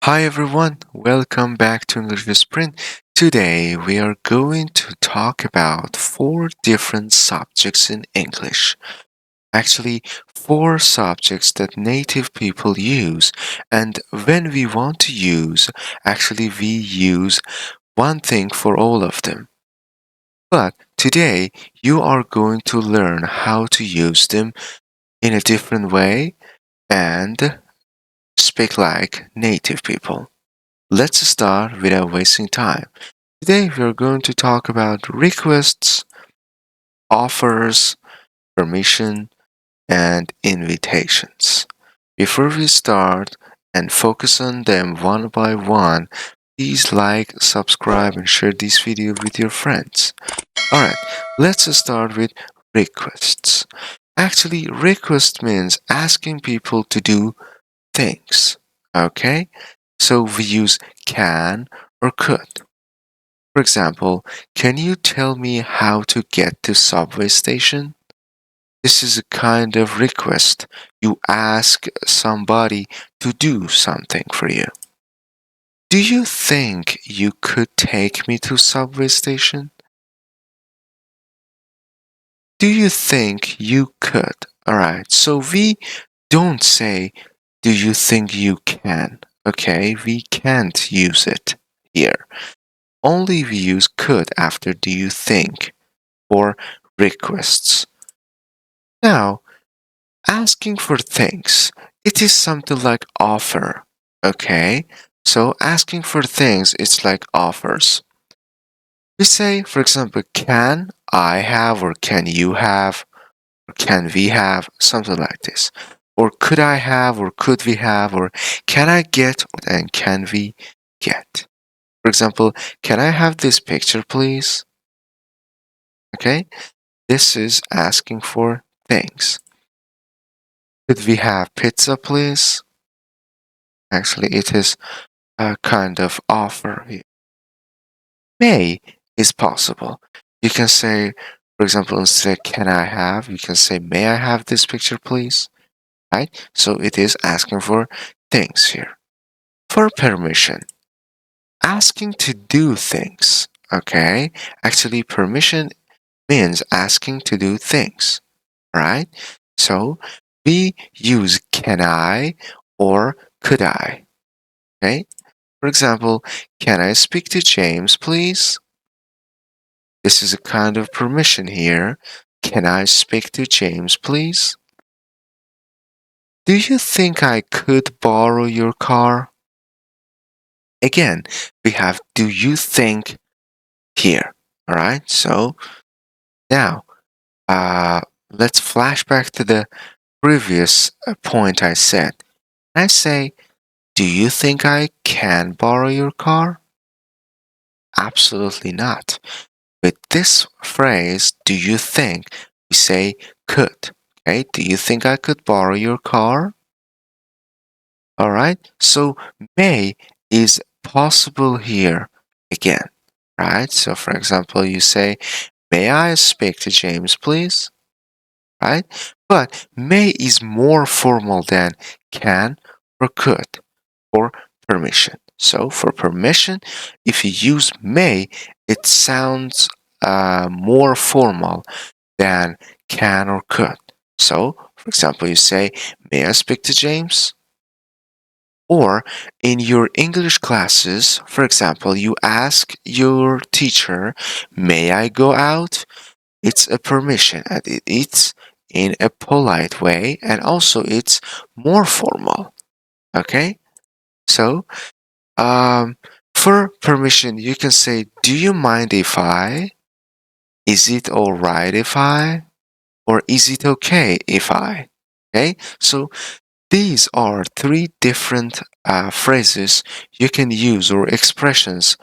Hi everyone, welcome back to English with Sprint. Today we are going to talk about four different subjects in English. Actually, four subjects that native people use, and when we want to use, actually we use one thing for all of them. But today you are going to learn how to use them in a different way and speak like native people. Let's start without wasting time. Today we are going to talk about requests, offers, permission, and invitations. Before we start and focus on them one by one, please like, subscribe, and share this video with your friends. Alright, let's start with requests. Actually, request means asking people to do things. Okay? So we use can or could. For example, can you tell me how to get to subway station? This is a kind of request. You ask somebody to do something for you. Do you think you could take me to subway station? Do you think you could? Alright, so we don't say, do you think you can? Okay, we can't use it here. Only we use could after do you think for requests. Now, asking for things, it is something like offer. Okay? So asking for things, it's like offers. We say, for example, can I have, or can you have, or can we have, something like this. Or could I have, or could we have, or can I get, and can we get. For example, can I have this picture, please? Okay? This is asking for things. Could we have pizza, please? Actually, it is a kind of offer here. May is possible. You can say, for example, instead can I have, you can say, may I have this picture, please? Right? So it is asking for things here. For permission, asking to do things. Okay? Actually, permission means asking to do things. Right? So we use can I or could I. Okay? For example, can I speak to James, please? This is a kind of permission here. Can I speak to James, please? Do you think I could borrow your car? Again, we have do you think here. All right. So now, let's flash back to the previous point I said. I say, do you think I can borrow your car? Absolutely not. With this phrase, do you think, we say could. Okay, do you think I could borrow your car? All right, so may is possible here again, right? So for example, you say, may I speak to James, please? Right? But may is more formal than can or could for permission. So for permission, if you use may, it sounds more formal than can or could. So, for example, you say, may I speak to James? Or in your English classes, for example, you ask your teacher, may I go out? It's a permission and it's in a polite way and also it's more formal. Okay? So, um, for permission, you can say, do you mind if I? Is it alright if I? Or is it okay if I? Okay? So, these are three different phrases you can use or expressions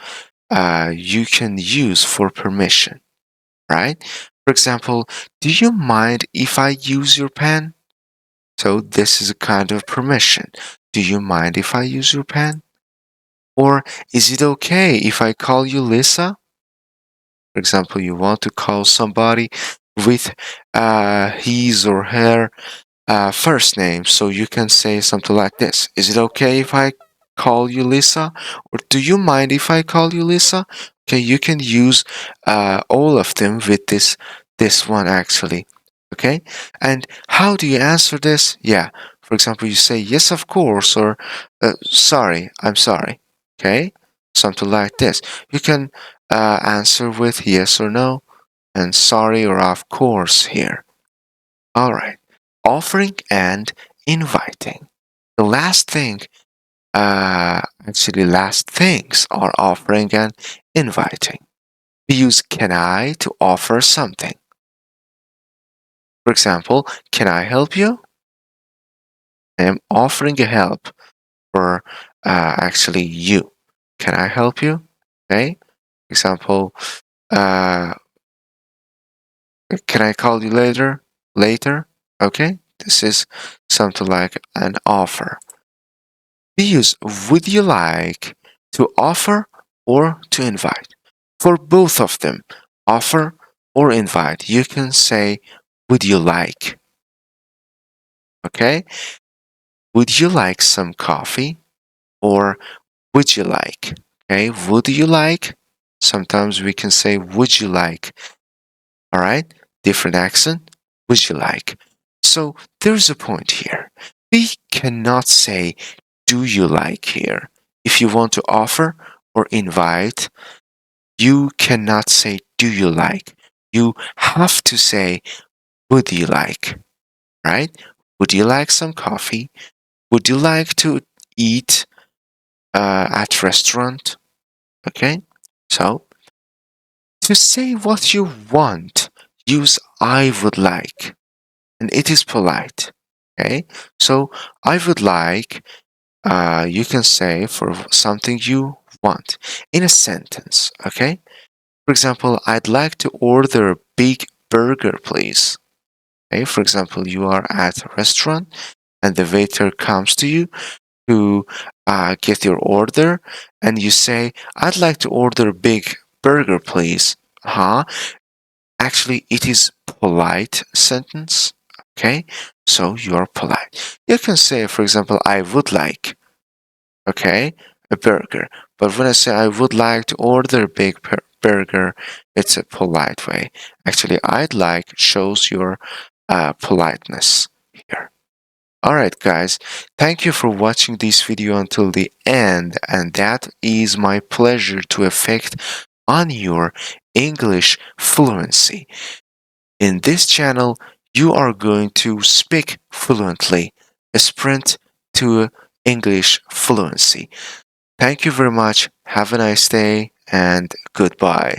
you can use for permission, right? For example, do you mind if I use your pen? So this is a kind of permission. Do you mind if I use your pen? Or is it okay if I call you Lisa? For example, you want to call somebody with his or her first name, so you can say something like this. Is it okay if I call you Lisa? Or do you mind if I call you Lisa? Okay, you can use all of them with this one actually. Okay, and how do you answer this? Yeah, for example, you say yes, of course, or sorry, I'm sorry. Okay, something like this. You can answer with yes or no, and sorry or of course here. All right, offering and inviting. The last thing actually, last things are offering and inviting. We use can I to offer something. For example, can I help you? I am offering a help for actually you. Can I help you? Okay. For example, uh, can I call you later? Later? Okay. This is something like an offer. We use would you like to offer or to invite. For both of them, offer or invite, you can say would you like. Okay? Would you like some coffee or would you like? Okay? Would you like? Sometimes we can say would you like. All right? Different accent. Would you like? So there's a point here. We cannot say do you like here. If you want to offer or invite, you cannot say do you like. You have to say would you like, right? Would you like some coffee? Would you like to eat at restaurant? Okay? So, to say what you want, use I would like, and it is polite. Okay? So, I would like, you can say for something you want in a sentence. Okay? For example, I'd like to order a big burger, please. Okay? For example, you are at a restaurant and the waiter comes to you to get your order, and you say, I'd like to order a big burger, please. Huh? Actually, it is polite sentence. Okay? So you are polite. You can say, for example, I would like, okay, a burger. But when I say I would like to order a big burger, it's a polite way. Actually, I'd like shows your politeness here. Alright guys, thank you for watching this video until the end, and that is my pleasure to affect on your English fluency. In this channel, you are going to speak fluently, a sprint to English fluency. Thank you very much, have a nice day, and goodbye.